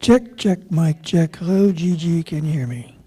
Check, check, mic check. Hello, Gigi, can you hear me?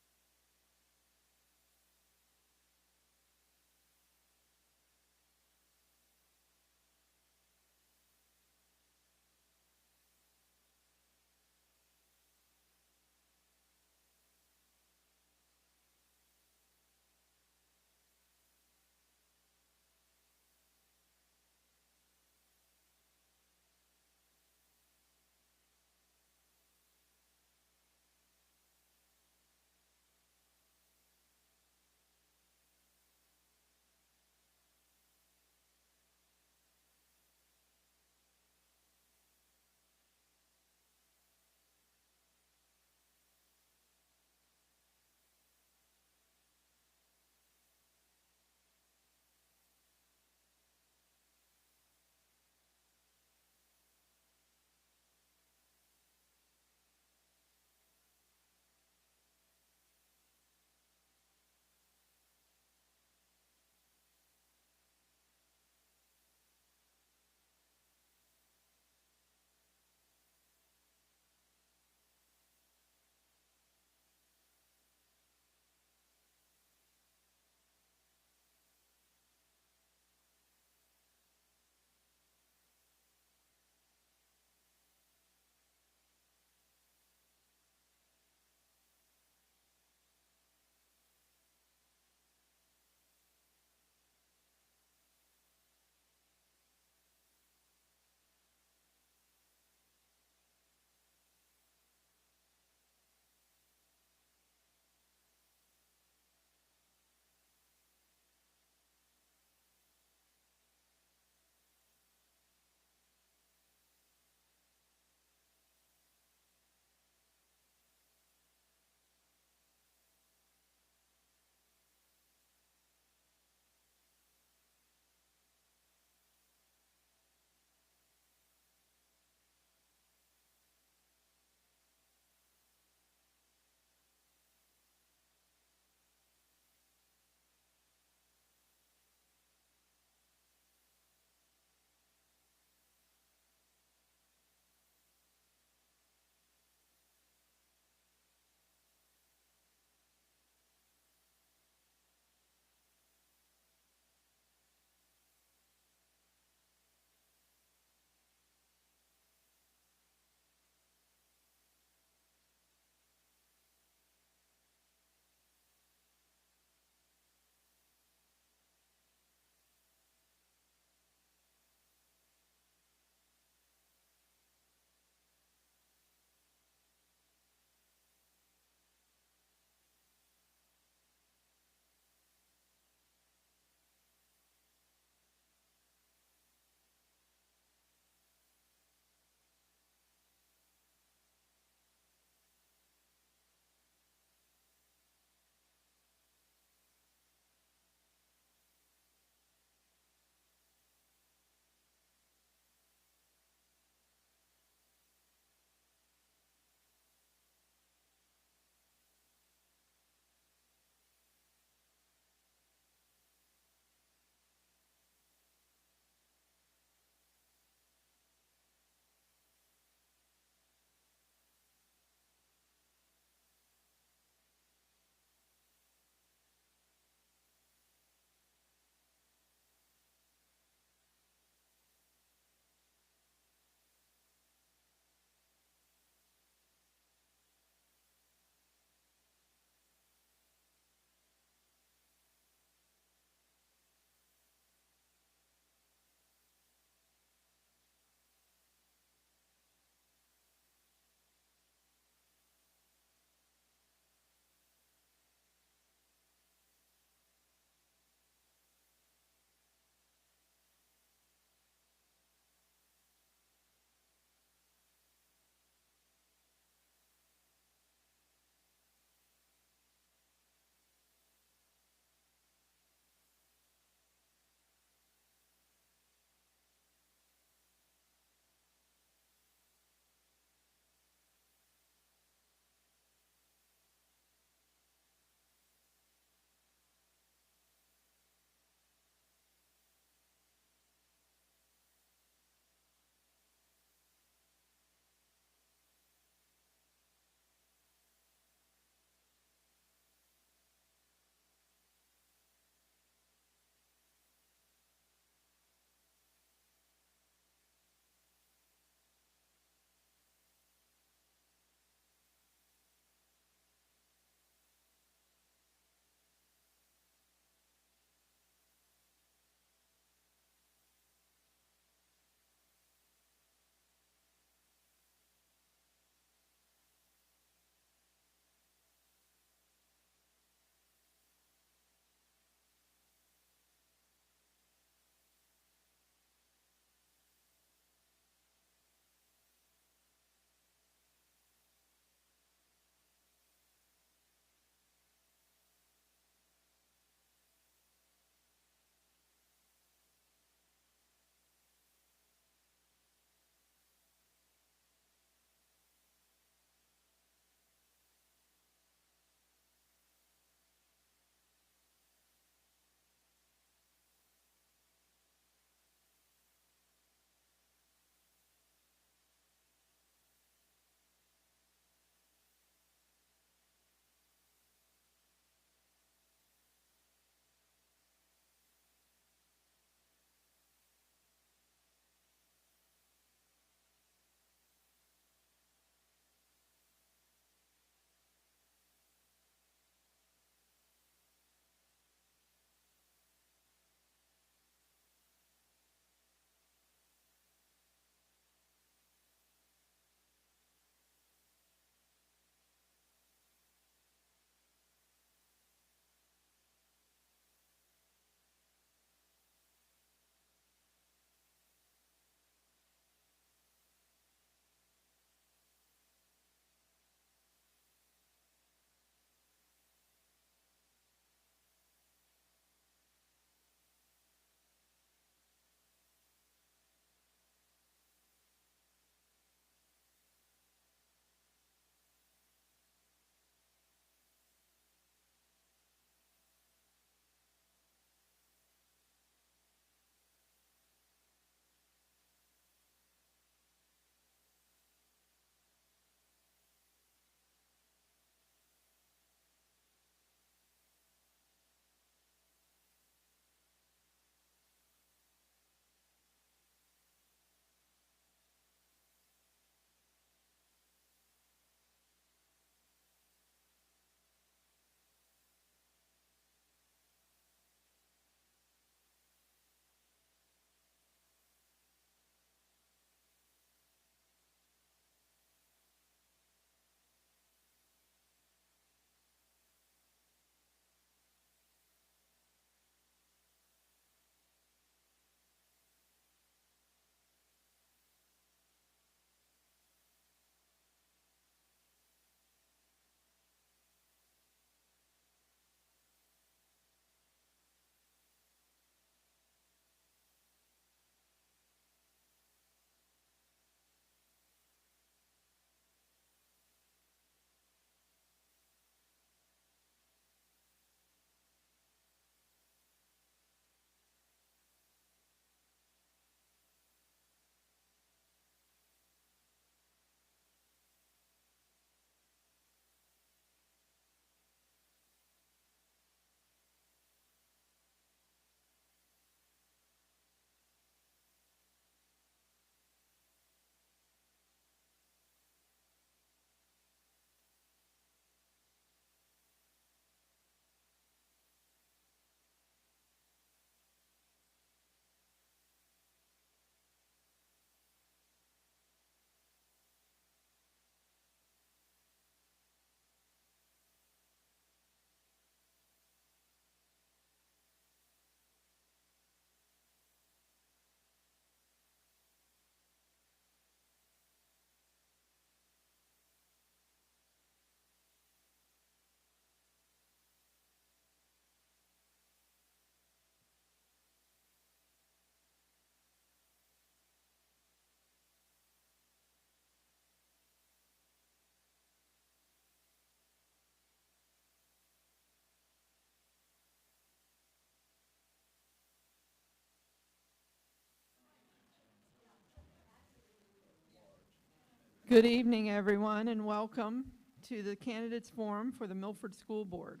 Good evening, everyone, and welcome to the Candidates Forum for the Milford School Board.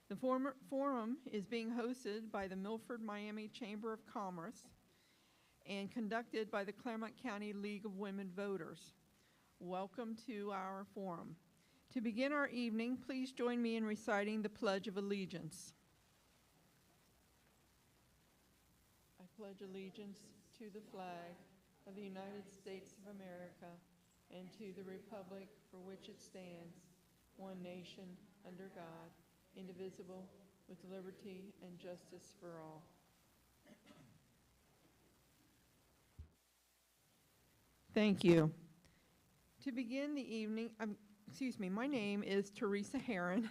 The forum is being hosted by the Milford Miami Chamber of Commerce and conducted by the Claremont County League of Women Voters. Welcome to our forum. To begin our evening, please join me in reciting the Pledge of Allegiance. I pledge allegiance to the flag of the United States of America and to the republic for which it stands, one nation, under God, indivisible, with liberty and justice for all. Thank you. To begin the evening, my name is Teresa Herron.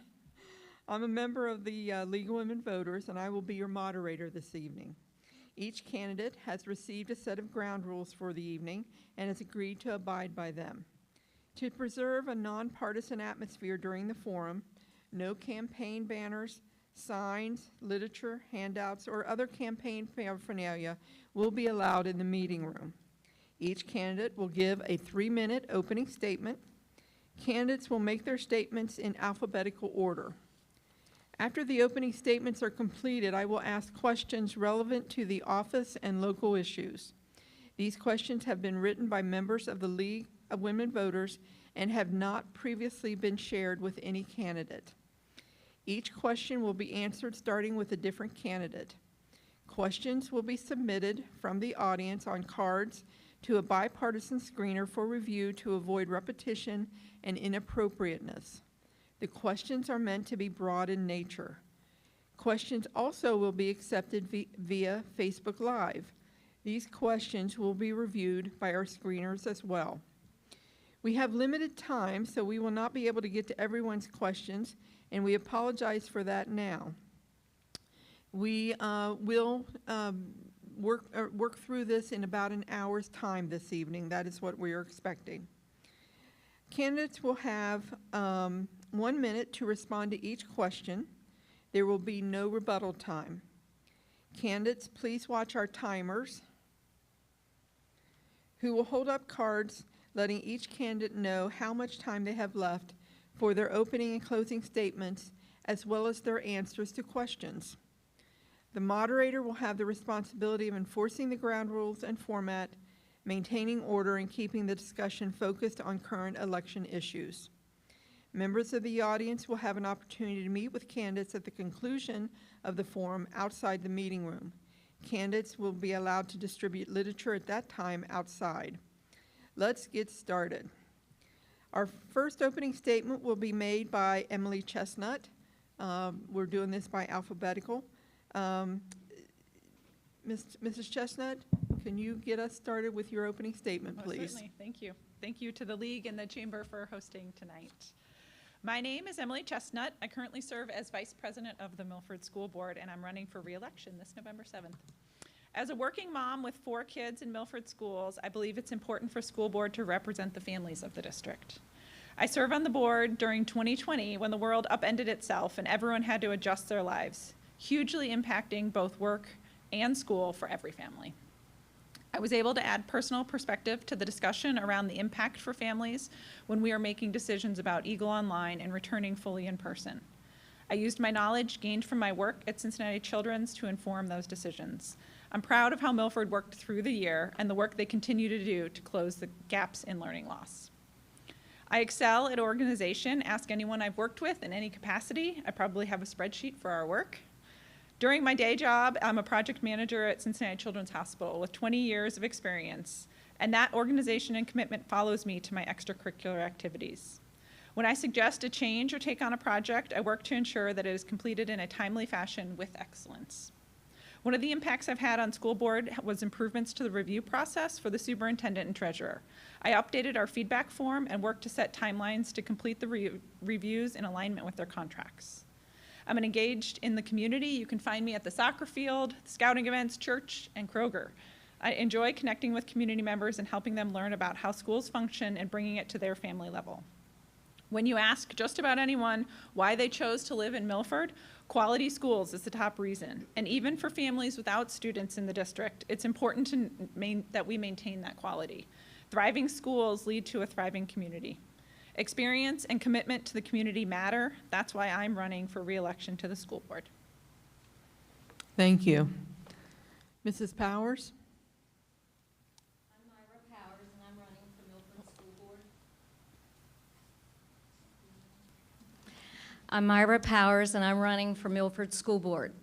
I'm a member of the League of Women Voters, and I will be your moderator this evening. Each candidate has received a set of ground rules for the evening and has agreed to abide by them. To preserve a nonpartisan atmosphere during the forum, no campaign banners, signs, literature, handouts, or other campaign paraphernalia will be allowed in the meeting room. Each candidate will give a 3-minute opening statement. Candidates will make their statements in alphabetical order. After the opening statements are completed, I will ask questions relevant to the office and local issues. These questions have been written by members of the League of Women Voters and have not previously been shared with any candidate. Each question will be answered starting with a different candidate. Questions will be submitted from the audience on cards to a bipartisan screener for review to avoid repetition and inappropriateness. The questions are meant to be broad in nature. Questions also will be accepted via Facebook Live. These questions will be reviewed by our screeners as well. We have limited time, so we will not be able to get to everyone's questions, and we apologize for that now. We will work through this in about an hour's time this evening. That is what we are expecting. Candidates will have 1 minute to respond to each question. There will be no rebuttal time. Candidates, please watch our timers, who will hold up cards letting each candidate know how much time they have left for their opening and closing statements, as well as their answers to questions. The moderator will have the responsibility of enforcing the ground rules and format, maintaining order, and keeping the discussion focused on current election issues. Members of the audience will have an opportunity to meet with candidates at the conclusion of the forum outside the meeting room. Candidates will be allowed to distribute literature at that time outside. Let's get started. Our first opening statement will be made by Emily Chestnut. We're doing this by alphabetical. Mrs. Chestnut, can you get us started with your opening statement, please? Certainly. Thank you. Thank you to the League and the Chamber for hosting tonight. My name is Emily Chestnut. I currently serve as Vice President of the Milford School Board, and I'm running for re-election this November 7th. As a working mom with 4 kids in Milford schools, I believe it's important for school board to represent the families of the district. I serve on the board during 2020 when the world upended itself and everyone had to adjust their lives, hugely impacting both work and school for every family. I was able to add personal perspective to the discussion around the impact for families when we are making decisions about Eagle Online and returning fully in person. I used my knowledge gained from my work at Cincinnati Children's to inform those decisions. I'm proud of how Milford worked through the year and the work they continue to do to close the gaps in learning loss. I excel at organization. Ask anyone I've worked with in any capacity. I probably have a spreadsheet for our work. During my day job, I'm a project manager at Cincinnati Children's Hospital with 20 years of experience, and that organization and commitment follows me to my extracurricular activities. When I suggest a change or take on a project, I work to ensure that it is completed in a timely fashion with excellence. One of the impacts I've had on school board was improvements to the review process for the superintendent and treasurer. I updated our feedback form and worked to set timelines to complete the reviews in alignment with their contracts. I'm engaged in the community. You can find me at the soccer field, scouting events, church, and Kroger. I enjoy connecting with community members and helping them learn about how schools function and bringing it to their family level. When you ask just about anyone why they chose to live in Milford, quality schools is the top reason. And even for families without students in the district, it's important that we maintain that quality. Thriving schools lead to a thriving community. Experience and commitment to the community matter. That's why I'm running for re-election to the school board. Thank you. Mrs. Powers? I'm Myra Powers, and I'm running for Milford School Board. I'm Myra Powers, and I'm running for Milford School Board.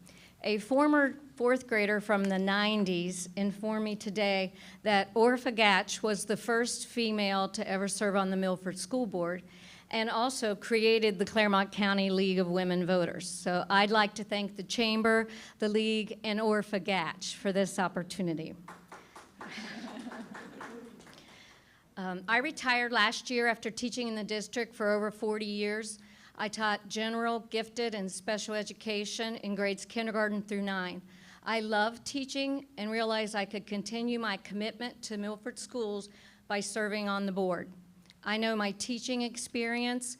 A former fourth grader from the 90s informed me today that Orpha Gatch was the first female to ever serve on the Milford School Board and also created the Claremont County League of Women Voters. So I'd like to thank the Chamber, the League, and Orpha Gatch for this opportunity. I retired last year after teaching in the district for over 40 years. I taught general, gifted, and special education in grades kindergarten through 9. I loved teaching and realized I could continue my commitment to Milford schools by serving on the board. I know my teaching experience,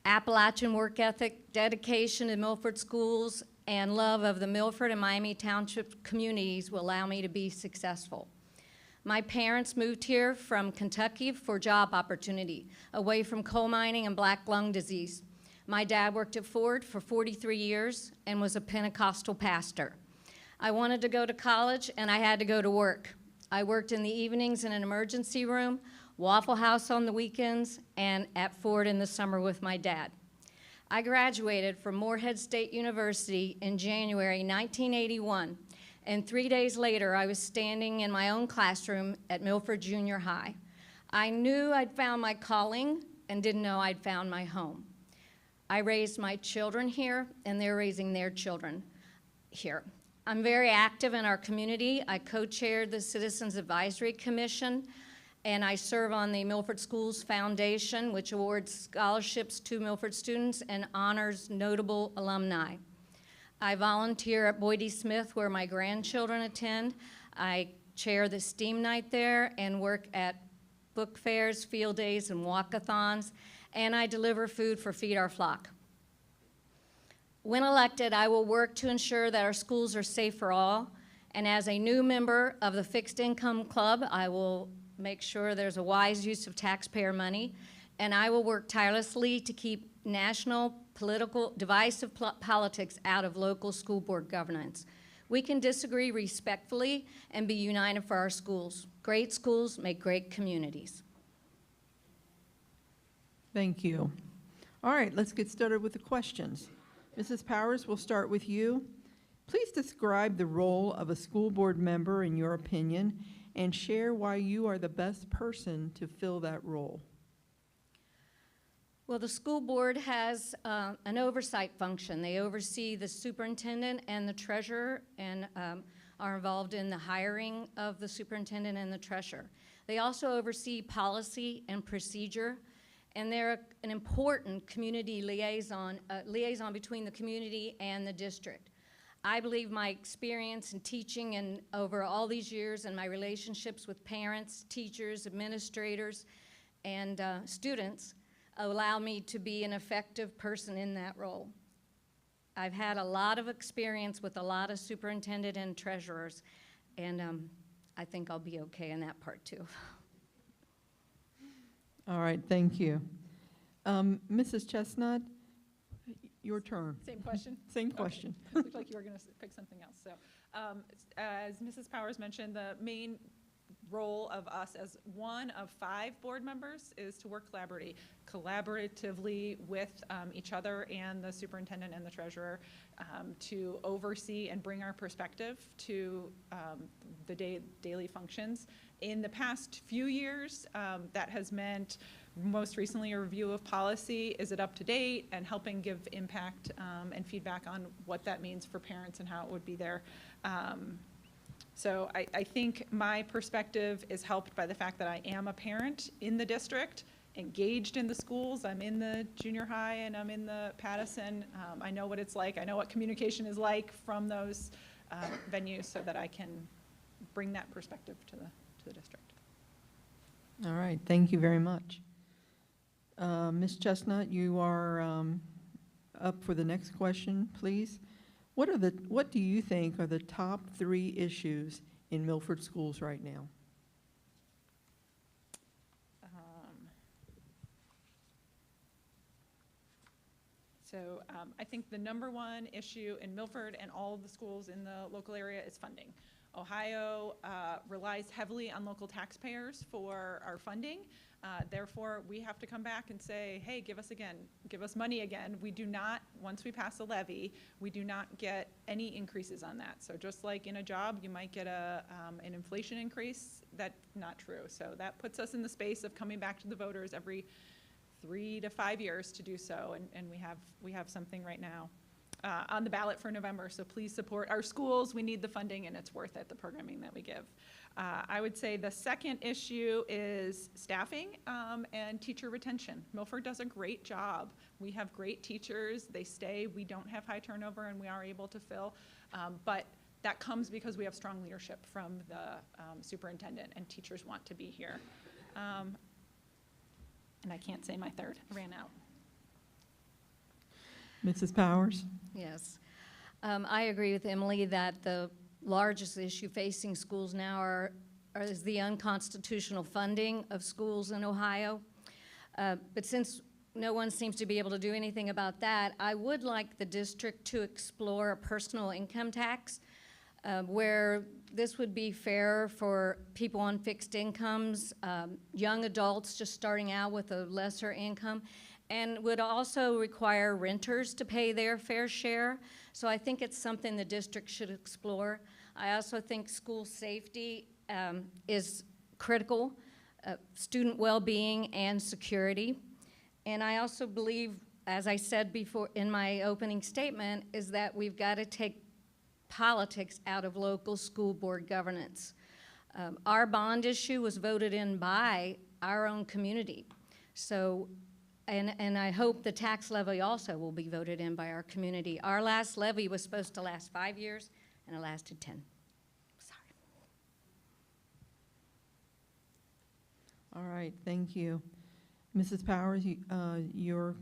Appalachian work ethic, dedication to Milford schools, and love of the Milford and Miami Township communities will allow me to be successful. My parents moved here from Kentucky for job opportunity, away from coal mining and black lung disease. My dad worked at Ford for 43 years and was a Pentecostal pastor. I wanted to go to college and I had to go to work. I worked in the evenings in an emergency room, Waffle House on the weekends, and at Ford in the summer with my dad. I graduated from Morehead State University in January 1981, and 3 days later I was standing in my own classroom at Milford Junior High. I knew I'd found my calling and didn't know I'd found my home. I raised my children here, and they're raising their children here. I'm very active in our community. I co-chaired the Citizens Advisory Commission, and I serve on the Milford Schools Foundation, which awards scholarships to Milford students and honors notable alumni. I volunteer at Boydie Smith, where my grandchildren attend. I chair the STEAM night there and work at book fairs, field days, and walkathons, and I deliver food for Feed Our Flock. When elected, I will work to ensure that our schools are safe for all, and as a new member of the Fixed Income Club, I will make sure there's a wise use of taxpayer money, and I will work tirelessly to keep national divisive politics out of local school board governance. We can disagree respectfully and be united for our schools. Great schools make great communities. Thank you. All right, let's get started with the questions. Mrs. Powers, we'll start with you. Please describe the role of a school board member in your opinion and share why you are the best person to fill that role. Well, the school board has an oversight function. They oversee the superintendent and the treasurer and are involved in the hiring of the superintendent and the treasurer. They also oversee policy and procedure, and they're an important community liaison between the community and the district. I believe my experience in teaching and over all these years and my relationships with parents, teachers, administrators, and students allow me to be an effective person in that role. I've had a lot of experience with a lot of superintendent and treasurers, and I think I'll be okay in that part too. All right, thank you. Mrs. Chestnut, your turn. Same question? Same question. Okay. It looked like you were going to pick something else. So, as Mrs. Powers mentioned, the main role of us as one of 5 board members is to work collaboratively with each other and the superintendent and the treasurer to oversee and bring our perspective to the daily functions. In the past few years, that has meant most recently a review of policy, is it up to date, and helping give impact and feedback on what that means for parents and how it would be there. So I think my perspective is helped by the fact that I am a parent in the district, engaged in the schools. I'm in the junior high and I'm in the Pattison. I know what it's like. I know what communication is like from those venues so that I can bring that perspective to the district. All right, thank you very much. Ms. Chestnut, you are up for the next question, please. What do you think are the top 3 issues in Milford schools right now? I think the number one issue in Milford and all of the schools in the local area is funding. Ohio relies heavily on local taxpayers for our funding. Therefore, we have to come back and say, hey, give us money again. We do not, once we pass a levy, we do not get any increases on that. So just like in a job, you might get an inflation increase, that's not true. So that puts us in the space of coming back to the voters every 3 to 5 years to do so, and we have something right now on the ballot for November. So please support our schools. We need the funding, and it's worth it, the programming that we give. I would say the second issue is staffing and teacher retention. Milford does a great job. We have great teachers. They stay. We don't have high turnover, and we are able to fill. But that comes because we have strong leadership from the superintendent, and teachers want to be here. And I can't say my third. I ran out. Mrs. Powers? Yes. I agree with Emily that the largest issue facing schools now is the unconstitutional funding of schools in Ohio. But since no one seems to be able to do anything about that, I would like the district to explore a personal income tax where this would be fair for people on fixed incomes, young adults just starting out with a lesser income, and would also require renters to pay their fair share. So I think it's something the district should explore. I also think school safety is critical, student well-being and security. And I also believe, as I said before in my opening statement, is that we've got to take politics out of local school board governance. Our bond issue was voted in by our own community. So, and I hope the tax levy also will be voted in by our community. Our last levy was supposed to last 5 years, and it lasted 10. Sorry. All right, thank you. Mrs. Powers, you're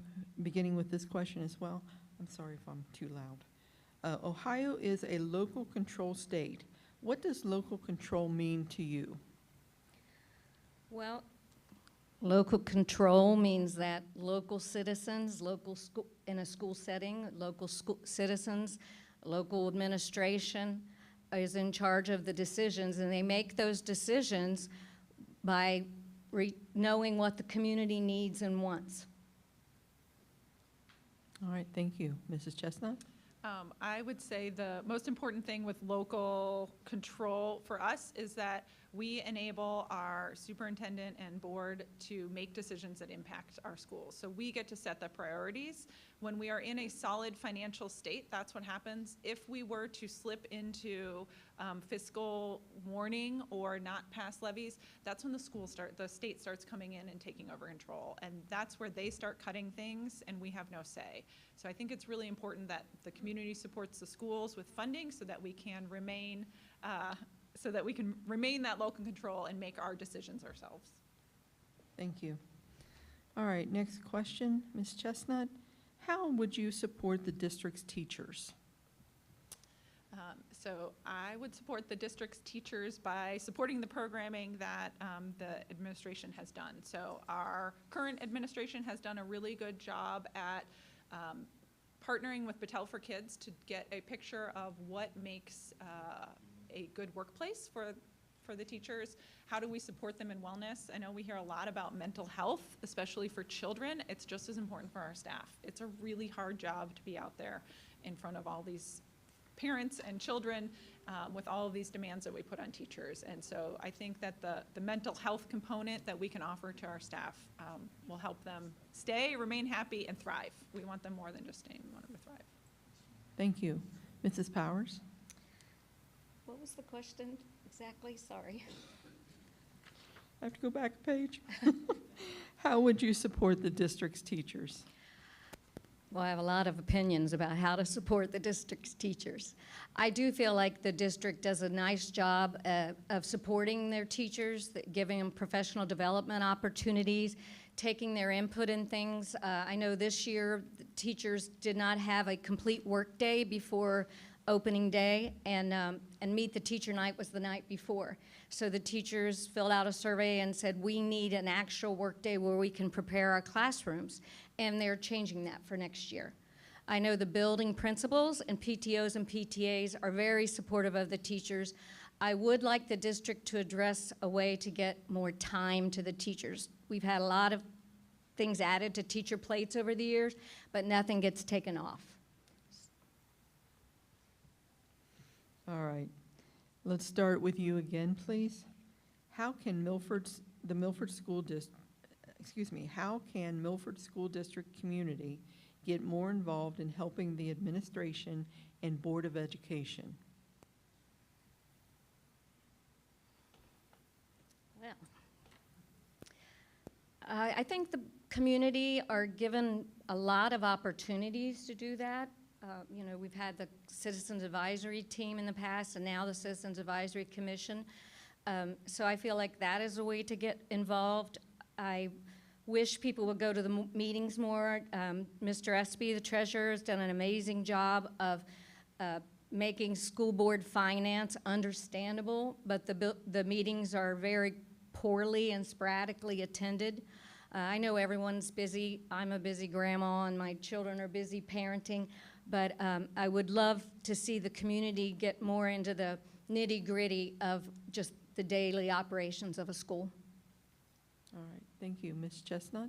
beginning with this question as well. I'm sorry if I'm too loud. Ohio is a local control state. What does local control mean to you? Well, local control means that local citizens, in a school setting, local citizens, local administration is in charge of the decisions, and they make those decisions by knowing what the community needs and wants. All right, thank you. Mrs. Chestnut? I would say the most important thing with local control for us is that we enable our superintendent and board to make decisions that impact our schools. So we get to set the priorities. When we are in a solid financial state, that's what happens. If we were to slip into fiscal warning or not pass levies, that's when the state starts coming in and taking over control. And that's where they start cutting things and we have no say. So I think it's really important that the community supports the schools with funding so that we can remain that local control and make our decisions ourselves. Thank you. All right, next question, Ms. Chestnut. How would you support the district's teachers? So I would support the district's teachers by supporting the programming that the administration has done. So our current administration has done a really good job at partnering with Battelle for Kids to get a picture of what makes a good workplace for the teachers. How do we support them in wellness? I know we hear a lot about mental health, especially for children. It's just as important for our staff. It's a really hard job to be out there in front of all these parents and children with all of these demands that we put on teachers. And so I think that the mental health component that we can offer to our staff will help them stay, remain happy, and thrive. We want them more than just staying, we want them to thrive. Thank you. Mrs. Powers? What was the question exactly? Sorry. I have to go back a page. How would you support the district's teachers? Well, I have a lot of opinions about how to support the district's teachers. I do feel like the district does a nice job of supporting their teachers, giving them professional development opportunities, taking their input in things. I know this year the teachers did not have a complete work day before opening day, and Meet the Teacher Night was the night before. So the teachers filled out a survey and said, we need an actual work day where we can prepare our classrooms, and they're changing that for next year. I know the building principals and PTOs and PTAs are very supportive of the teachers. I would like the district to address a way to get more time to the teachers. We've had a lot of things added to teacher plates over the years, but nothing gets taken off. All right. Let's start with you again, please. How can the Milford School District community get more involved in helping the administration and Board of Education? Well, I think the community are given a lot of opportunities to do that. You know, we've had the Citizens Advisory Team in the past, and now the Citizens Advisory Commission. So I feel like that is a way to get involved. I wish people would go to the meetings more. Mr. Espy, the treasurer, has done an amazing job of making school board finance understandable, but the meetings are very poorly and sporadically attended. I know everyone's busy. I'm a busy grandma, and my children are busy parenting, but I would love to see the community get more into the nitty-gritty of just the daily operations of a school. All right, thank you. Ms. Chestnut?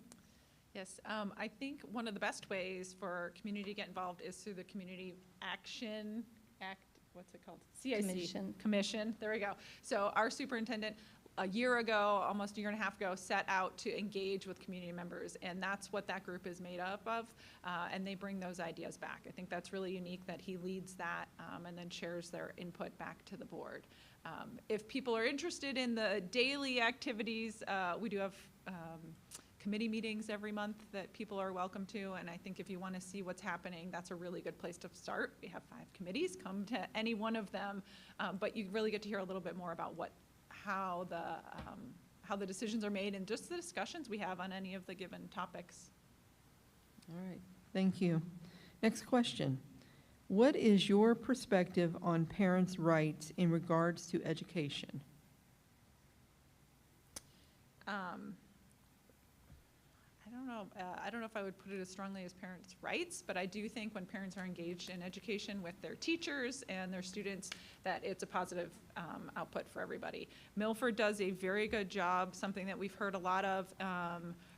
Yes, I think one of the best ways for community to get involved is through the Community Action Act, what's it called? CIC. Commission, there we go. So our superintendent, a year ago, almost a year and a half ago, set out to engage with community members, and that's what that group is made up of, and they bring those ideas back. I think that's really unique that he leads that and then shares their input back to the board. If people are interested in the daily activities, we do have committee meetings every month that people are welcome to, and I think if you want to see what's happening, that's a really good place to start. We have 5 committees. Come to any one of them, but you really get to hear a little bit more about how the decisions are made and just the discussions we have on any of the given topics. All right, thank you. Next question. What is your perspective on parents' rights in regards to education? I don't know if I would put it as strongly as parents' rights, but I do think when parents are engaged in education with their teachers and their students, that it's a positive output for everybody. Milford does a very good job. Something that we've heard a lot of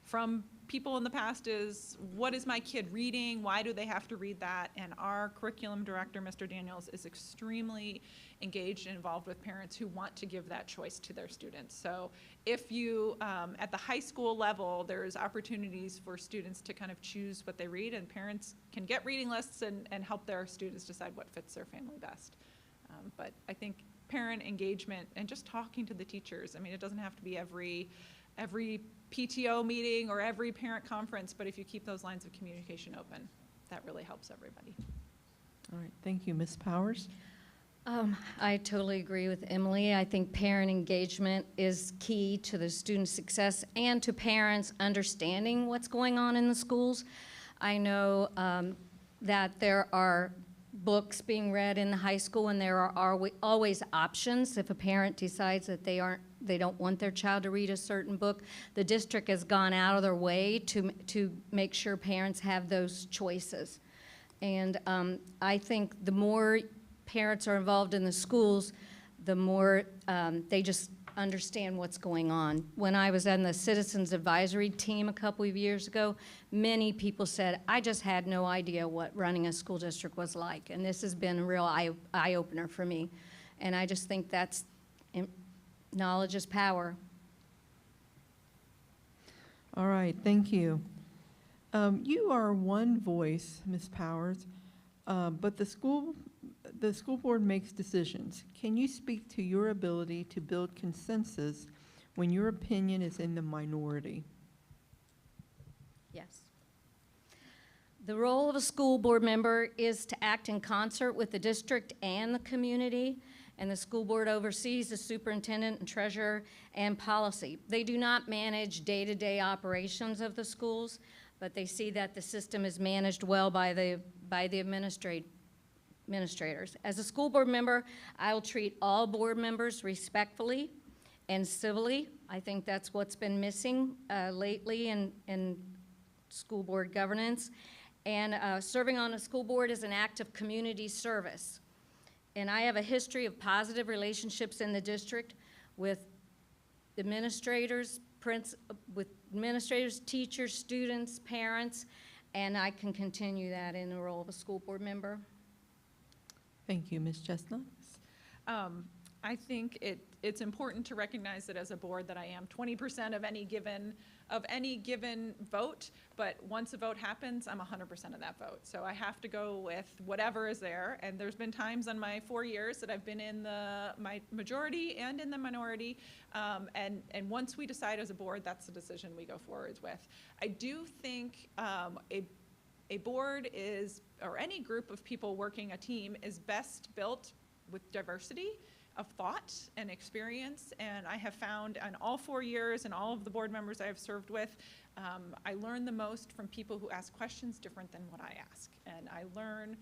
from people in the past is, what is my kid reading? Why do they have to read that? And our curriculum director, Mr. Daniels, is extremely engaged and involved with parents who want to give that choice to their students. So if you, at the high school level, there's opportunities for students to kind of choose what they read, and parents can get reading lists and help their students decide what fits their family best. But I think parent engagement and just talking to the teachers, I mean, it doesn't have to be every PTO meeting or every parent conference, but if you keep those lines of communication open, that really helps everybody. All right, thank you. Ms. Powers? I totally agree with Emily. I think parent engagement is key to the student success and to parents understanding what's going on in the schools. I know that there are books being read in the high school, and there are always options if a parent decides that they don't want their child to read a certain book. The district has gone out of their way to make sure parents have those choices. And I think the more parents are involved in the schools, the more they just understand what's going on. When I was on the Citizens Advisory Team a couple of years ago, many people said, I just had no idea what running a school district was like. And this has been a real eye-opener for me. And I just think that's, knowledge is power. All right, thank you. You are one voice, Ms. Powers, but the school board makes decisions. Can you speak to your ability to build consensus when your opinion is in the minority? Yes. The role of a school board member is to act in concert with the district and the community, and the school board oversees the superintendent and treasurer and policy. They do not manage day-to-day operations of the schools, but they see that the system is managed well by the administrators. As a school board member, I will treat all board members respectfully and civilly. I think that's what's been missing lately in school board governance. And serving on a school board is an act of community service. And I have a history of positive relationships in the district with administrators, teachers, students, parents, and I can continue that in the role of a school board member. Thank you, Ms. Chestnut. I think it's important to recognize that as a board that I am 20% of any given vote, but once a vote happens, I'm 100% of that vote. So I have to go with whatever is there, and there's been times in my 4 years that I've been in my majority and in the minority, and once we decide as a board, that's the decision we go forwards with. I do think a board is, or any group of people working a team, is best built with diversity of thought and experience, and I have found in all 4 years and all of the board members I have served with, I learn the most from people who ask questions different than what I ask, and I learn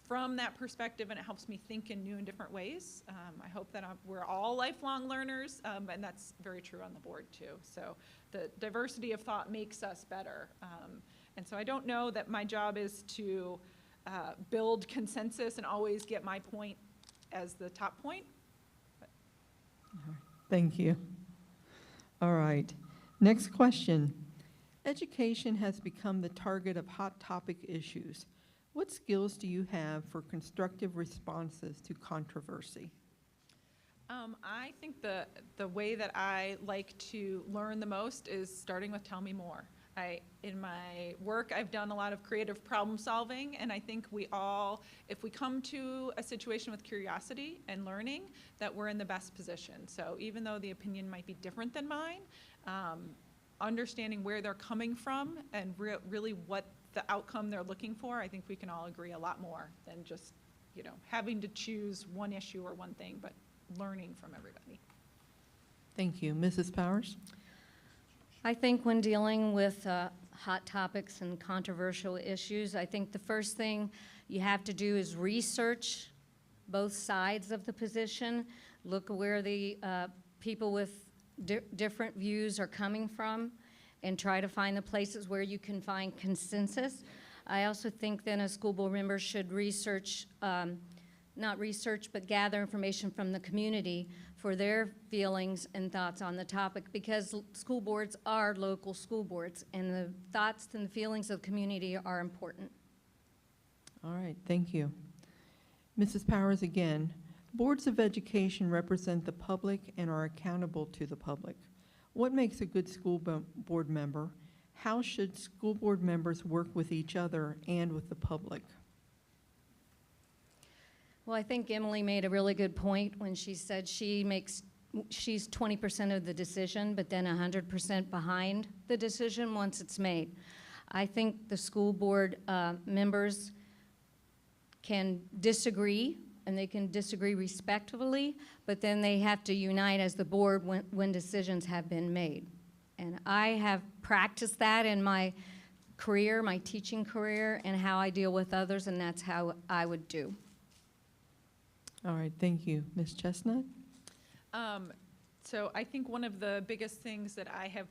from that perspective, and it helps me think in new and different ways. I hope that we're all lifelong learners, and that's very true on the board too. So the diversity of thought makes us better, and so I don't know that my job is to build consensus and always get my point as the top point. Thank you. All right. Next question. Education has become the target of hot topic issues. What skills do you have for constructive responses to controversy? I think the way that I like to learn the most is starting with tell me more. In my work, I've done a lot of creative problem solving, and I think we all, if we come to a situation with curiosity and learning, that we're in the best position. So even though the opinion might be different than mine, understanding where they're coming from and really what the outcome they're looking for, I think we can all agree a lot more than just, having to choose one issue or one thing, but learning from everybody. Thank you. Mrs. Powers? I think when dealing with hot topics and controversial issues, I think the first thing you have to do is research both sides of the position, look where the people with different views are coming from, and try to find the places where you can find consensus. I also think then a school board member should research, not research, but gather information from the community for their feelings and thoughts on the topic, because school boards are local school boards, and the thoughts and the feelings of the community are important. All right, thank you. Mrs. Powers again. Boards of education represent the public and are accountable to the public. What makes a good school board member? How should school board members work with each other and with the public? Well, I think Emily made a really good point when she said she's 20% of the decision, but then 100% behind the decision once it's made. I think the school board members can disagree, and they can disagree respectfully, but then they have to unite as the board when decisions have been made. And I have practiced that in my career, my teaching career, and how I deal with others, and that's how I would do. All right, thank you. Ms. Chestnut? So I think one of the biggest things that I have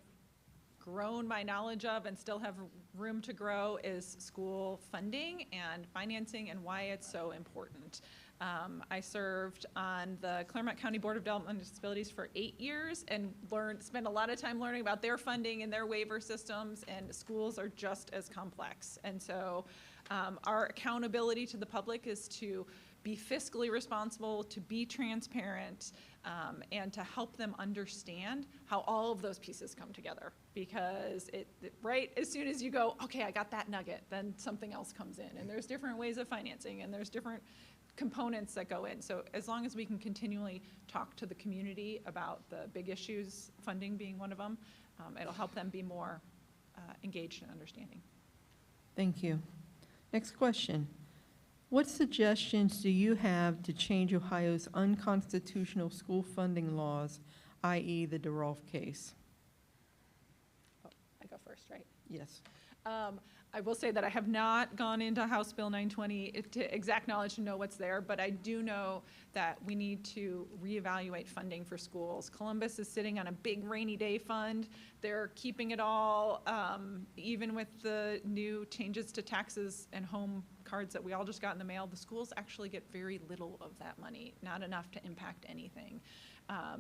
grown my knowledge of and still have room to grow is school funding and financing and why it's so important. I served on the Claremont County Board of Developmental Disabilities for 8 years and spent a lot of time learning about their funding and their waiver systems, and schools are just as complex. And so our accountability to the public is to be fiscally responsible, to be transparent, and to help them understand how all of those pieces come together. Because right as soon as you go, okay, I got that nugget, then something else comes in. And there's different ways of financing, and there's different components that go in. So as long as we can continually talk to the community about the big issues, funding being one of them, it'll help them be more engaged and understanding. Thank you. Next question. What suggestions do you have to change Ohio's unconstitutional school funding laws, i.e. the DeRolf case? Oh, I go first, right? Yes. I will say that I have not gone into House Bill 920 to exact knowledge to know what's there, but I do know that we need to reevaluate funding for schools. Columbus is sitting on a big rainy day fund. They're keeping it all, even with the new changes to taxes and home cards that we all just got in the mail. The schools actually get very little of that money, not enough to impact anything.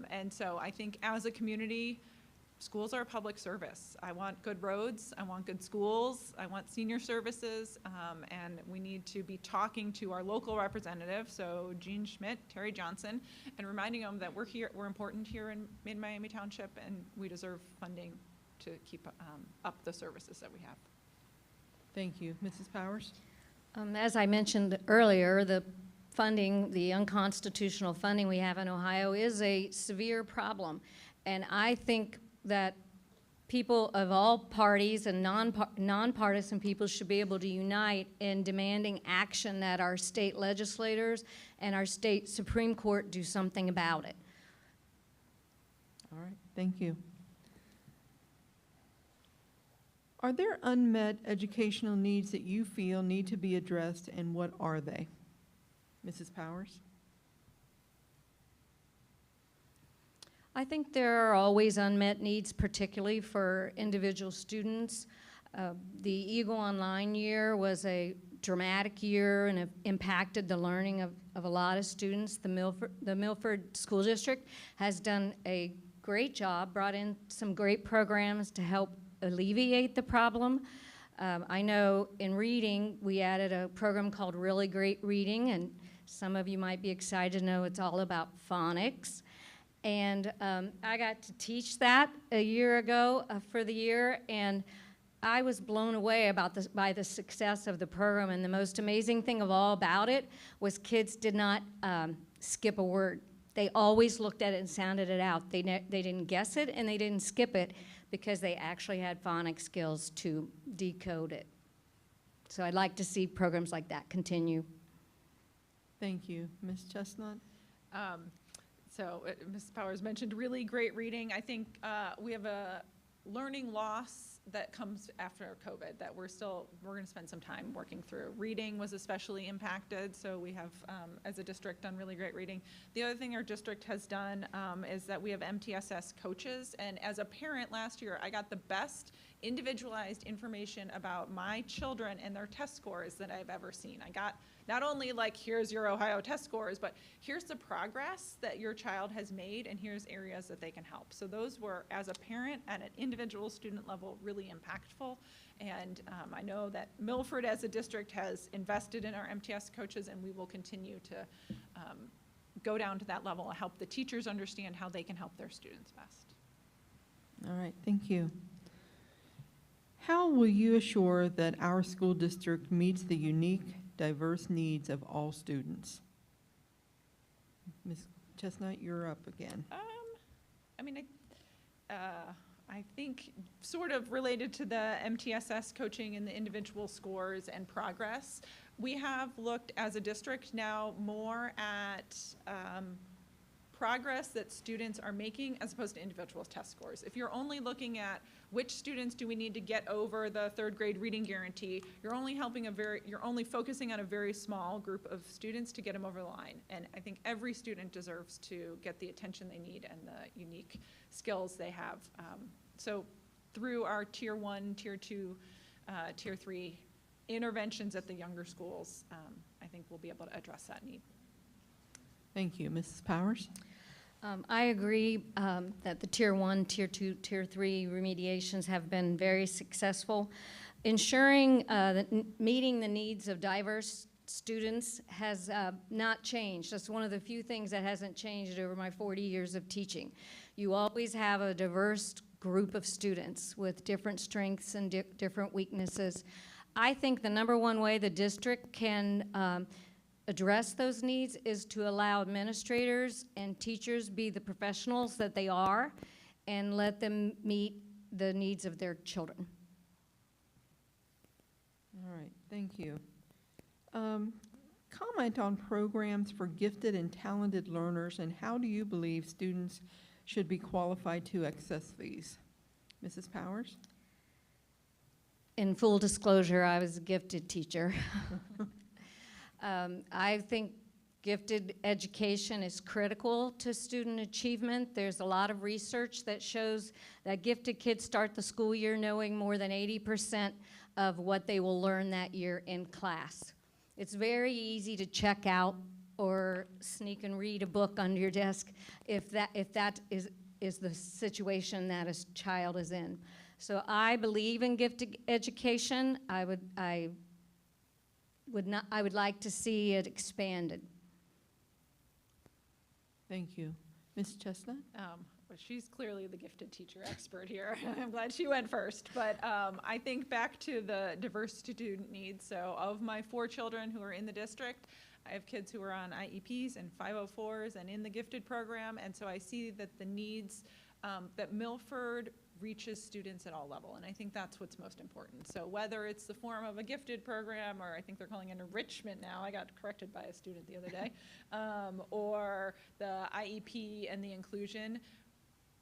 And so I think as a community, schools are a public service. I want good roads, I want good schools, I want senior services, and we need to be talking to our local representatives, so Jean Schmidt, Terry Johnson, and reminding them that we're here, we're important here in Mid-Miami Township, and we deserve funding to keep up the services that we have. Thank you. Mrs. Powers? As I mentioned earlier, the funding, the unconstitutional funding we have in Ohio is a severe problem. And I think that people of all parties and nonpartisan people should be able to unite in demanding action that our state legislators and our state Supreme Court do something about it. All right, thank you. Are there unmet educational needs that you feel need to be addressed, and what are they? Mrs. Powers? I think there are always unmet needs, particularly for individual students. The Eagle Online year was a dramatic year, and it impacted the learning of a lot of students. The Milford School District has done a great job, brought in some great programs to help alleviate the problem. I know in reading, we added a program called Really Great Reading, and some of you might be excited to know it's all about phonics. And I got to teach that a year ago for the year, and I was blown away by the success of the program. And the most amazing thing of all about it was kids did not skip a word. They always looked at it and sounded it out. They didn't guess it, and they didn't skip it because they actually had phonics skills to decode it. So I'd like to see programs like that Thank you. Ms. Chestnut? So Ms. Powers mentioned really great reading. I think we have a learning loss that comes after COVID that we're going to spend some time working through. Reading was especially impacted, so we have, as a district, done really great reading. The other thing our district has done is that we have MTSS coaches, and as a parent last year, I got the best individualized information about my children and their test scores that I've ever seen. I got not only like, here's your Ohio test scores, but here's the progress that your child has made, and here's areas that they can help. So those were, as a parent, at an individual student level, really impactful. And I know that Milford as a district has invested in our MTS coaches, and we will continue to go down to that level and help the teachers understand how they can help their students best. All right, thank you. How will you assure that our school district meets the unique, diverse needs of all students? Ms. Chestnut, you're up again. I think sort of related to the MTSS coaching and the individual scores and progress, we have looked as a district now more at progress that students are making as opposed to individual test scores. If you're only looking at which students do we need to get over the third grade reading guarantee, you're only focusing on a very small group of students to get them over the line. And I think every student deserves to get the attention they need and the unique skills they have. So through our tier 1, tier 2, tier 3 interventions at the younger schools, I think we'll be able to address that need. Thank you. Mrs. Powers? I agree that the tier 1, tier 2, tier 3 remediations have been very successful. Ensuring that meeting the needs of diverse students has not changed. That's one of the few things that hasn't changed over my 40 years of teaching. You always have a diverse group of students with different strengths and different weaknesses. I think the #1 way the district can address those needs is to allow administrators and teachers be the professionals that they are and let them meet the needs of their children. All right, thank you. Comment on programs for gifted and talented learners, and how do you believe students should be qualified to access these? Mrs. Powers? In full disclosure, I was a gifted teacher. I think gifted education is critical to student achievement. There's a lot of research that shows that gifted kids start the school year knowing more than 80% of what they will learn that year in class. It's very easy to check out or sneak and read a book under your desk if that is the situation that a child is in. So I believe in gifted education. I would like to see it expanded. Thank you. Ms. Chestnut? Well, she's clearly the gifted teacher expert here. I'm glad she went first. But I think back to the diverse student needs. So of my 4 children who are in the district, I have kids who are on IEPs and 504s and in the gifted program. And so I see that the needs, that Milford reaches students at all levels, and I think that's what's most important. So whether it's the form of a gifted program, or I think they're calling it enrichment now, I got corrected by a student the other day, or the IEP and the inclusion,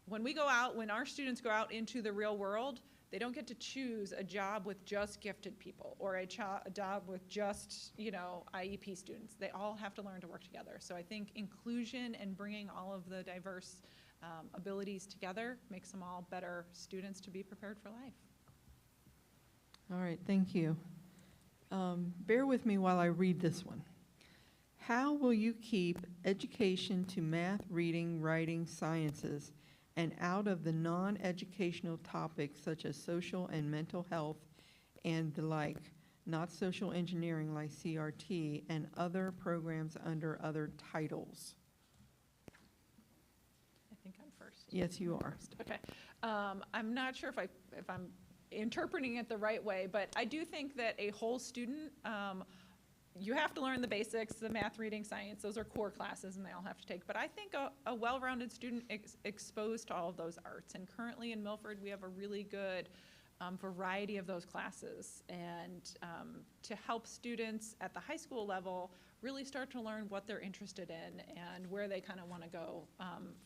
when our students go out into the real world, they don't get to choose a job with just gifted people or a job with just, IEP students. They all have to learn to work together. So I think inclusion and bringing all of the diverse abilities together makes them all better students to be prepared for life. All right, thank you. Bear with me while I read this one. How will you keep education to math, reading, writing, sciences, and out of the non-educational topics such as social and mental health and the like, not social engineering like CRT, and other programs under other titles? I think I'm first. Yes, you are. Okay. I'm not sure if I'm interpreting it the right way, but I do think that a whole student, you have to learn the basics, the math, reading, science. Those are core classes, and they all have to take. But I think a well-rounded student exposed to all of those arts. And currently in Milford, we have a really good variety of those classes. And to help students at the high school level really start to learn what they're interested in and where they kind of want to go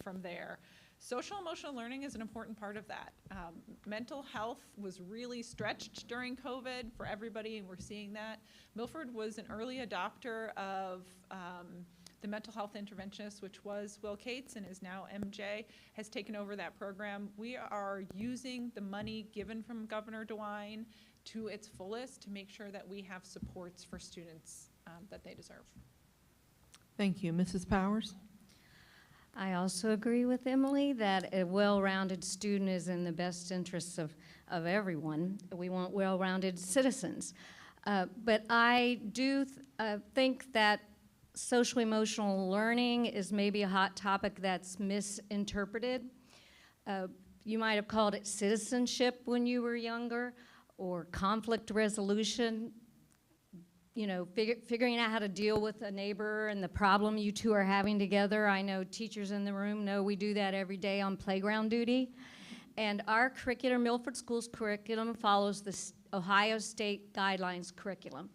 from there. Social emotional learning is an important part of that. Mental health was really stretched during COVID for everybody, and we're seeing that. Milford was an early adopter of the mental health interventionist, which was Will Cates and is now MJ, has taken over that program. We are using the money given from Governor DeWine to its fullest to make sure that we have supports for students that they deserve. Thank you. Mrs. Powers? I also agree with Emily that a well-rounded student is in the best interests of everyone. We want well-rounded citizens. But I do think that social emotional learning is maybe a hot topic that's misinterpreted. You might have called it citizenship when you were younger, or conflict resolution. Figuring out how to deal with a neighbor and the problem you two are having together. I know teachers in the room know we do that every day on playground duty. And our curriculum, Milford Schools curriculum, follows the Ohio State Guidelines curriculum.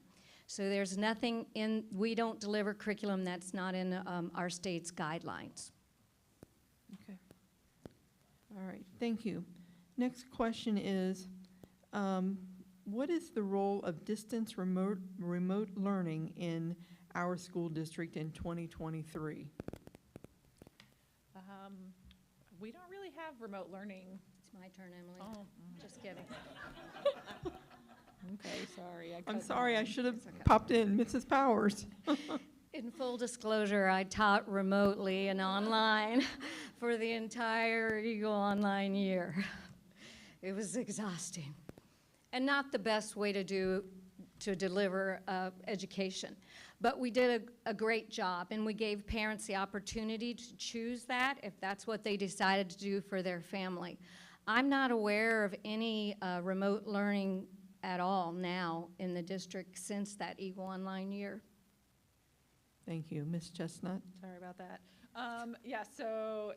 So there's nothing we don't deliver curriculum that's not in our state's guidelines. Okay. All right, thank you. Next question is, what is the role of distance remote learning in our school district in 2023? We don't really have remote learning. It's my turn, Emily. Oh, Just kidding. okay, sorry. I'm sorry, I should have It's okay. popped in. Mrs. Powers? In full disclosure, I taught remotely and online for the entire Eagle Online year. It was exhausting. And not the best way to deliver education. But we did a great job, and we gave parents the opportunity to choose that if that's what they decided to do for their family. I'm not aware of any remote learning at all now in the district since that Eagle Online year. Thank you. Ms. Chestnut? Sorry about that. Yeah, so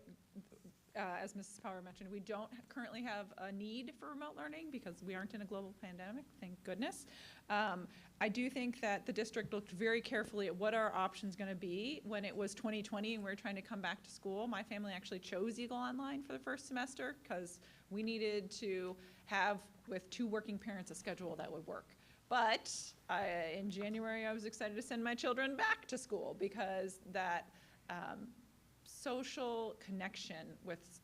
as Mrs. Power mentioned, we don't currently have a need for remote learning because we aren't in a global pandemic, thank goodness. I do think that the district looked very carefully at what our options going to be when it was 2020 and we were trying to come back to school. My family actually chose Eagle Online for the first semester because we needed to have, with 2 working parents, a schedule that would work. But in January, I was excited to send my children back to school because that social connection with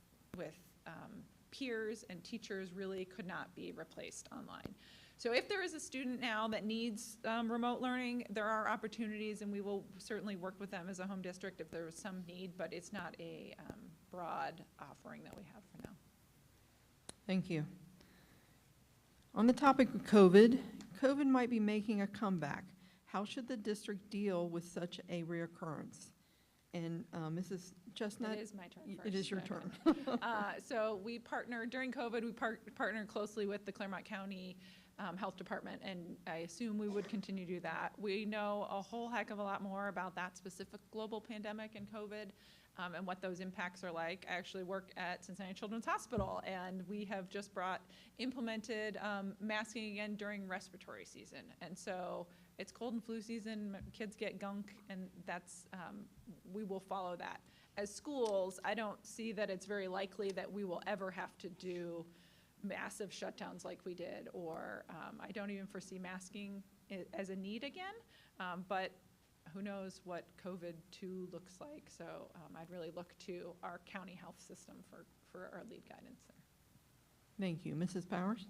peers and teachers really could not be replaced online. So if there is a student now that needs remote learning, there are opportunities, and we will certainly work with them as a home district if there is some need, but it's not a broad offering that we have for now. Thank you. On the topic of COVID, COVID might be making a comeback. How should the district deal with such a reoccurrence? And Mrs. Chestnut? It is my turn first. It is your turn. So we partnered, during COVID, we partnered closely with the Claremont County Health Department, and I assume we would continue to do that. We know a whole heck of a lot more about that specific global pandemic and COVID and what those impacts are like. I actually work at Cincinnati Children's Hospital, and we have just implemented masking again during respiratory season. And so it's cold and flu season, kids get gunk, and that's, we will follow that. As schools, I don't see that it's very likely that we will ever have to do massive shutdowns like we did, or I don't even foresee masking as a need again, but who knows what COVID-2 looks like. So I'd really look to our county health system for our lead guidance there. Thank you. Mrs. Powers?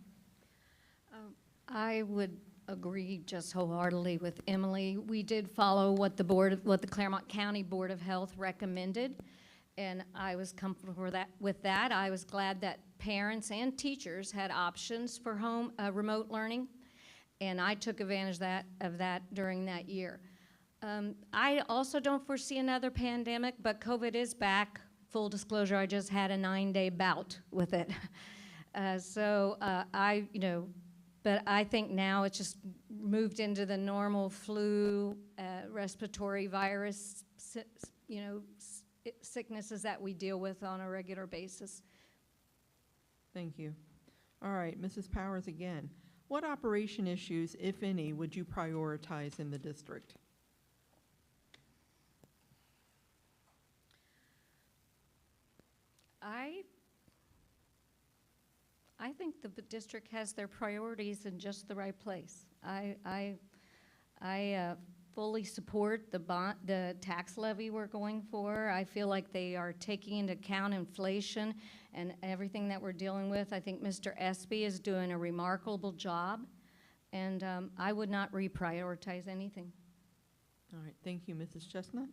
I would agree just wholeheartedly with Emily. We did follow what the Claremont County Board of Health recommended, and I was comfortable with that. I was glad that parents and teachers had options for home remote learning, and I took advantage of that during that year. I also don't foresee another pandemic, but COVID is back. Full disclosure, I just had a 9-day bout with it. But I think now it's just moved into the normal flu, respiratory virus, sicknesses that we deal with on a regular basis. Thank you. All right, Mrs. Powers again. What operation issues, if any, would you prioritize in the district? I think the district has their priorities in just the right place. I fully support the tax levy we're going for. I feel like they are taking into account inflation and everything that we're dealing with. I think Mr. Espy is doing a remarkable job, and I would not reprioritize anything. All right, thank you. Mrs. Chestnut?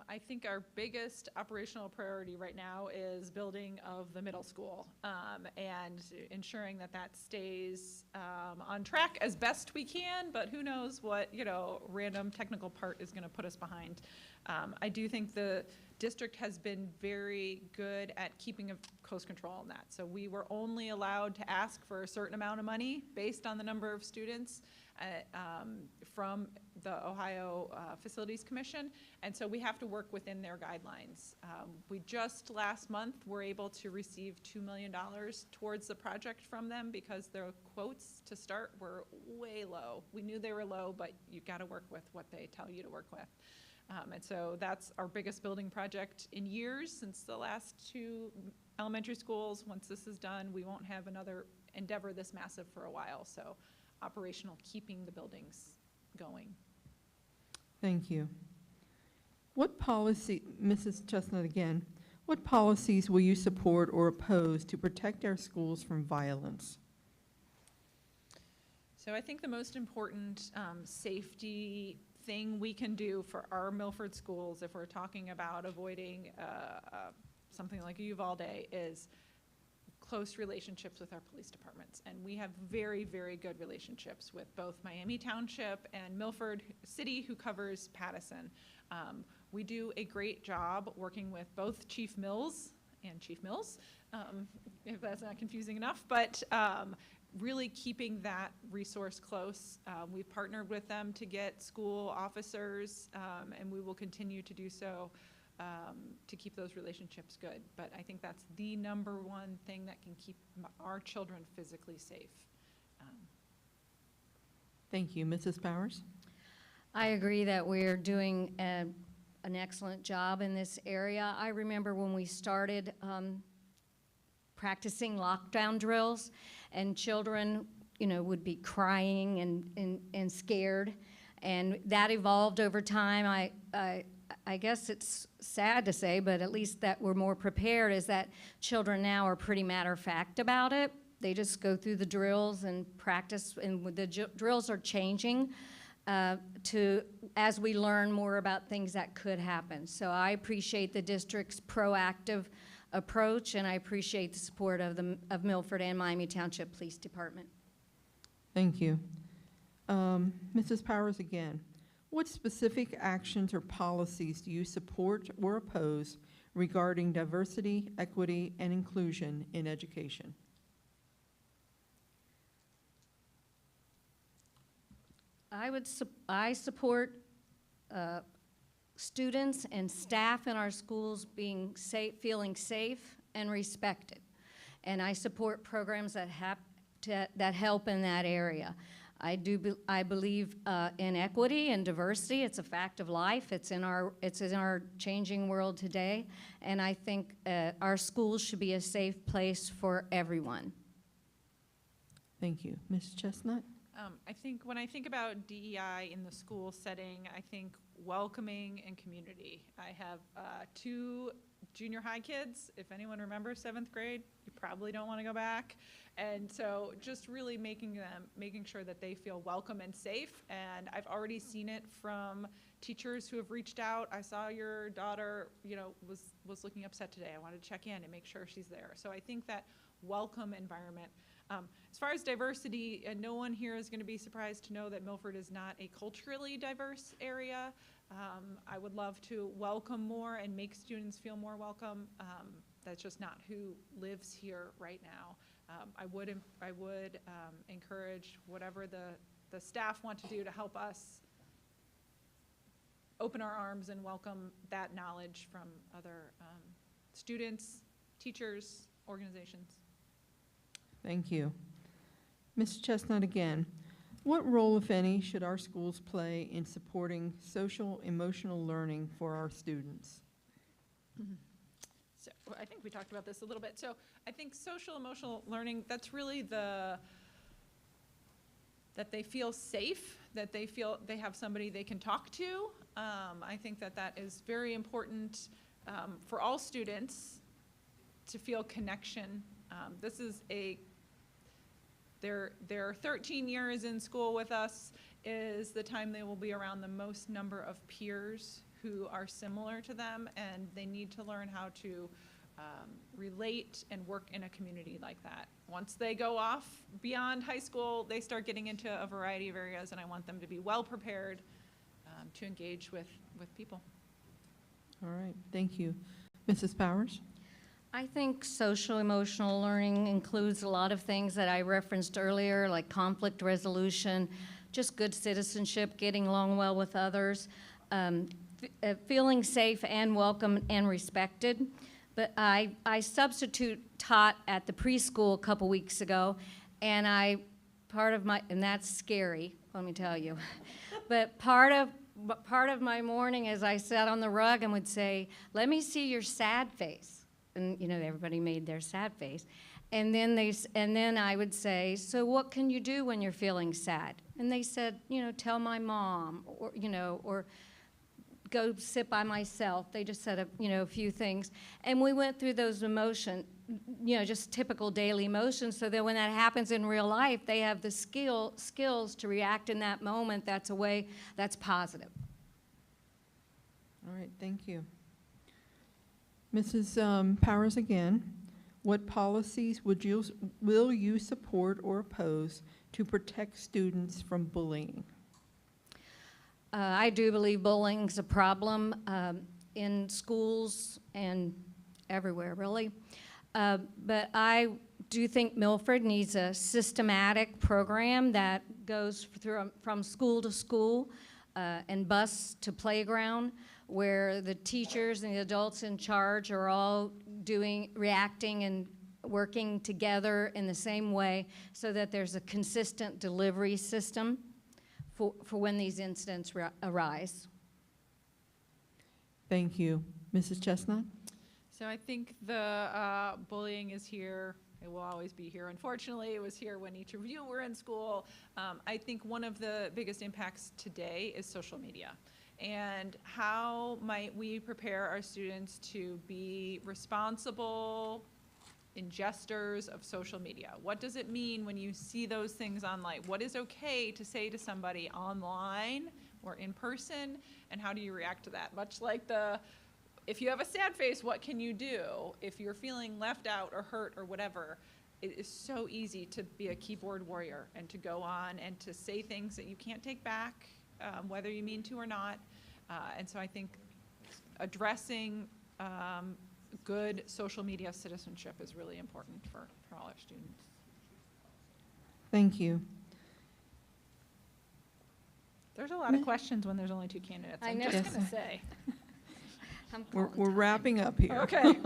I think our biggest operational priority right now is building of the middle school and ensuring that that stays on track as best we can, but who knows what, random technical part is going to put us behind. I do think the district has been very good at keeping a close control on that. So we were only allowed to ask for a certain amount of money based on the number of students from the Ohio Facilities Commission, and so we have to work within their guidelines. We just last month were able to receive $2 million towards the project from them because their quotes to start were way low. We knew they were low, but you got to work with what they tell you to work with. And so that's our biggest building project in years since the last 2 elementary schools. Once this is done, we won't have another endeavor this massive for a while. So operational, keeping the buildings going. Thank you. What policy, Mrs. Chestnut again, what policies will you support or oppose to protect our schools from violence? So I think the most important safety thing we can do for our Milford schools, if we're talking about avoiding something like a Uvalde, is close relationships with our police departments. And we have very, very good relationships with both Miami Township and Milford City, who covers Pattison. We do a great job working with both Chief Mills and Chief Mills, if that's not confusing enough, but really keeping that resource close. We've partnered with them to get school officers, and we will continue to do so to keep those relationships good. But I think that's the number one thing that can keep our children physically safe. Thank you. Mrs. Powers? I agree that we're doing an excellent job in this area. I remember when we started practicing lockdown drills, and children, would be crying and scared, and that evolved over time. I guess it's sad to say, but at least that we're more prepared, is that children now are pretty matter-of-fact about it. They just go through the drills and practice, and the drills are changing as we learn more about things that could happen. So I appreciate the district's proactive approach, and I appreciate the support of Milford and Miami Township Police Department. Thank you. Mrs. Powers again. What specific actions or policies do you support or oppose regarding diversity, equity, and inclusion in education? I support students and staff in our schools being safe, feeling safe and respected, and I support programs that help in that area. I believe in equity and diversity. It's a fact of life. It's in our changing world today, and I think our schools should be a safe place for everyone. Thank you. Ms. Chestnut? I think when I think about DEI in the school setting, I think welcoming and community. I have 2 junior high kids. If anyone remembers 7th grade, you probably don't want to go back. And so just really making sure that they feel welcome and safe. And I've already seen it from teachers who have reached out. I saw your daughter, was looking upset today. I wanted to check in and make sure she's there. So I think that welcome environment. As far as diversity, no one here is going to be surprised to know that Milford is not a culturally diverse area. I would love to welcome more and make students feel more welcome. That's just not who lives here right now. I would encourage whatever the staff want to do to help us open our arms and welcome that knowledge from other students, teachers, organizations. Thank you. Ms. Chestnut again. What role, if any, should our schools play in supporting social emotional learning for our students? So I think we talked about this a little bit. So I think social emotional learning, that's really that they feel safe, that they feel they have somebody they can talk to. I think that is very important for all students to feel connection. This is their 13 years in school with us is the time they will be around the most number of peers who are similar to them, and they need to learn how to relate and work in a community like that. Once they go off beyond high school, they start getting into a variety of areas, and I want them to be well prepared to engage with people. All right, thank you. Mrs. Powers? I think social emotional learning includes a lot of things that I referenced earlier, like conflict resolution, just good citizenship, getting along well with others, feeling safe and welcome and respected. But I substitute taught at the preschool a couple weeks ago, and and that's scary, let me tell you. But part of my morning is I sat on the rug and would say, "Let me see your sad face." And everybody made their sad face, and then I would say, "So what can you do when you're feeling sad?" And they said, "Tell my mom," or "Go sit by myself." They just said a few things, and we went through those emotions, just typical daily emotions, so that when that happens in real life, they have the skills to react in that moment. That's a way that's positive. All right, thank you. Mrs. Powers again, what policies will you support or oppose to protect students from bullying? I do believe bullying's a problem in schools and everywhere, really. But I do think Milford needs a systematic program that goes from school to school and bus to playground, where the teachers and the adults in charge are all reacting and working together in the same way so that there's a consistent delivery system for when these incidents arise. Thank you. Mrs. Chestnut? So I think the bullying is here. It will always be here. Unfortunately, it was here when each of you were in school. I think one of the biggest impacts today is social media. And how might we prepare our students to be responsible ingesters of social media? What does it mean when you see those things online? What is okay to say to somebody online or in person? And how do you react to that? Much like if you have a sad face, what can you do? If you're feeling left out or hurt or whatever, it is so easy to be a keyboard warrior and to go on and to say things that you can't take back, whether you mean to or not. And so I think addressing good social media citizenship is really important for all our students. Thank you. There's a lot of questions when there's only 2 candidates. I I'm know. just going to say. We're wrapping up here. Okay.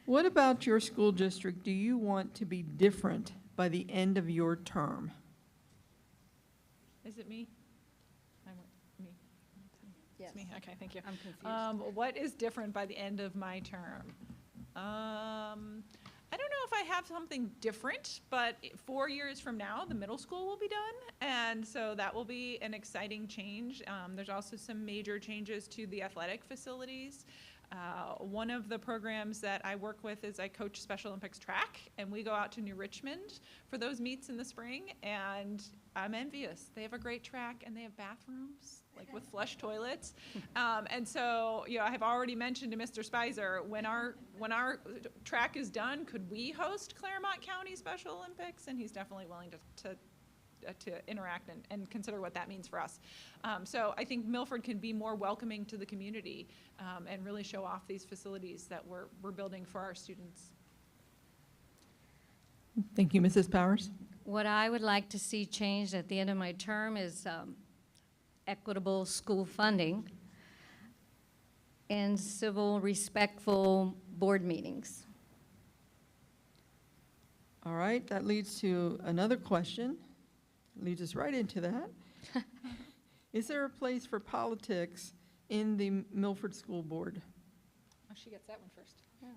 What about your school district do you want to be different by the end of your term? Is it me? Me. Yes. It's me. Okay, thank you. I'm confused. What is different by the end of my term? I don't know if I have something different, but 4 years from now, the middle school will be done, and so that will be an exciting change. There's also some major changes to the athletic facilities. One of the programs that I work with is I coach Special Olympics track, and we go out to New Richmond for those meets in the spring, and I'm envious. They have a great track, and they have bathrooms, like with flush toilets. And so, I have already mentioned to Mr. Spicer, when our track is done, could we host Claremont County Special Olympics? And he's definitely willing to interact and consider what that means for us. So I think Milford can be more welcoming to the community and really show off these facilities that we're building for our students. Thank you, Mrs. Powers. What I would like to see changed at the end of my term is equitable school funding and civil, respectful board meetings. All right, that leads to another question. Leads us right into that. Is there a place for politics in the Milford School Board? Oh, she gets that one first. Oh,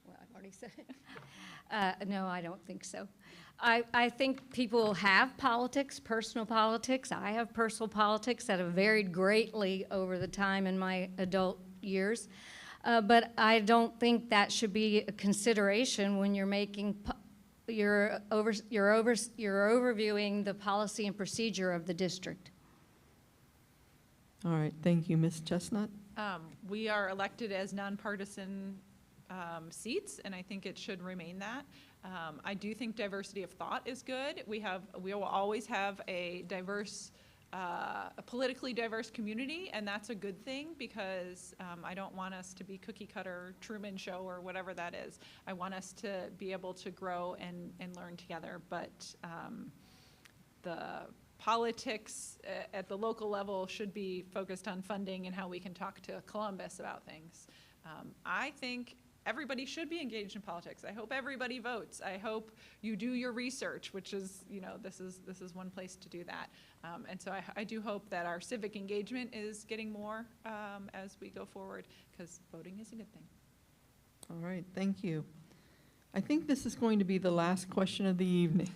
well, I've already said it. No, I don't think so. I think people have politics, personal politics. I have personal politics that have varied greatly over the time in my adult years. But I don't think that should be a consideration when you're making you're overviewing the policy and procedure of the district. All right, thank you, Ms. Chestnut. We are elected as nonpartisan seats, and I think it should remain that. I do think diversity of thought is good. We will always have a politically diverse community, and that's a good thing because I don't want us to be cookie cutter Truman Show or whatever that is. I want us to be able to grow and learn together, but the politics at the local level should be focused on funding and how we can talk to Columbus about things. I think everybody should be engaged in politics. I hope everybody votes. I hope you do your research, which is, this is one place to do that. And so I do hope that our civic engagement is getting more as we go forward, because voting is a good thing. All right, thank you. I think this is going to be the last question of the evening.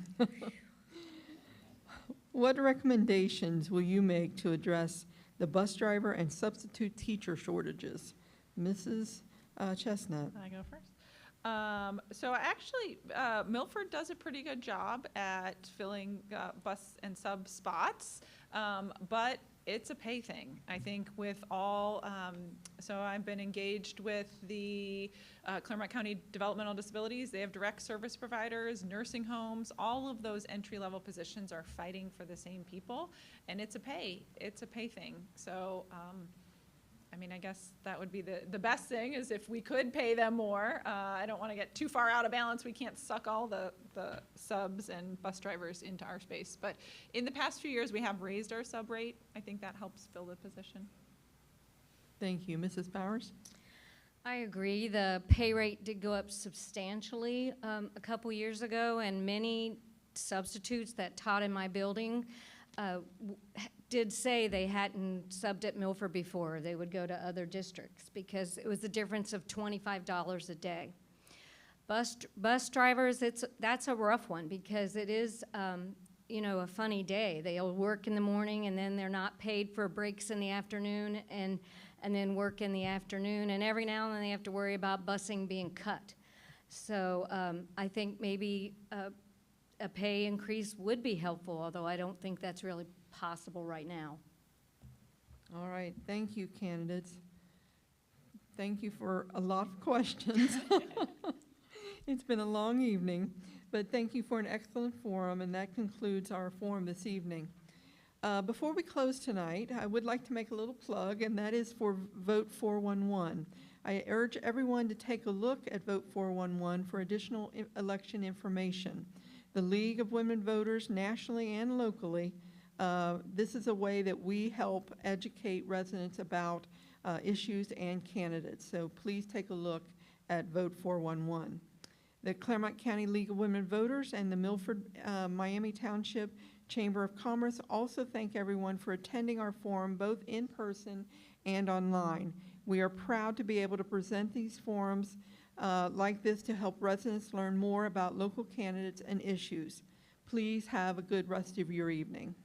What recommendations will you make to address the bus driver and substitute teacher shortages? Mrs. Chestnut. I go first. So actually, Milford does a pretty good job at filling bus and sub spots, but it's a pay thing. I think with all, so I've been engaged with the Claremont County Developmental Disabilities. They have direct service providers, nursing homes, all of those entry-level positions are fighting for the same people, and it's a pay thing. So, I guess that would be the best thing is if we could pay them more. I don't want to get too far out of balance. We can't suck all the subs and bus drivers into our space. But in the past few years, we have raised our sub rate. I think that helps fill the position. Thank you. Mrs. Powers? I agree. The pay rate did go up substantially a couple years ago, and many substitutes that taught in my building did say they hadn't subbed at Milford before. They would go to other districts because it was a difference of $25 a day. Bus drivers, that's a rough one because it is, you know, a funny day. They'll work in the morning and then they're not paid for breaks in the afternoon and then work in the afternoon. And every now and then they have to worry about busing being cut. So I think maybe a pay increase would be helpful, although I don't think that's really possible right now. All right, thank you, candidates. Thank you for a lot of questions. It's been a long evening, but thank you for an excellent forum, and that concludes our forum this evening. Before we close tonight, I would like to make a little plug, and that is for Vote 411. I urge everyone to take a look at Vote 411 for additional election information. The League of Women Voters, nationally and locally, this is a way that we help educate residents about issues and candidates. So please take a look at Vote 411. The Claremont County League of Women Voters and the Milford, Miami Township Chamber of Commerce also thank everyone for attending our forum both in person and online. We are proud to be able to present these forums like this to help residents learn more about local candidates and issues. Please have a good rest of your evening.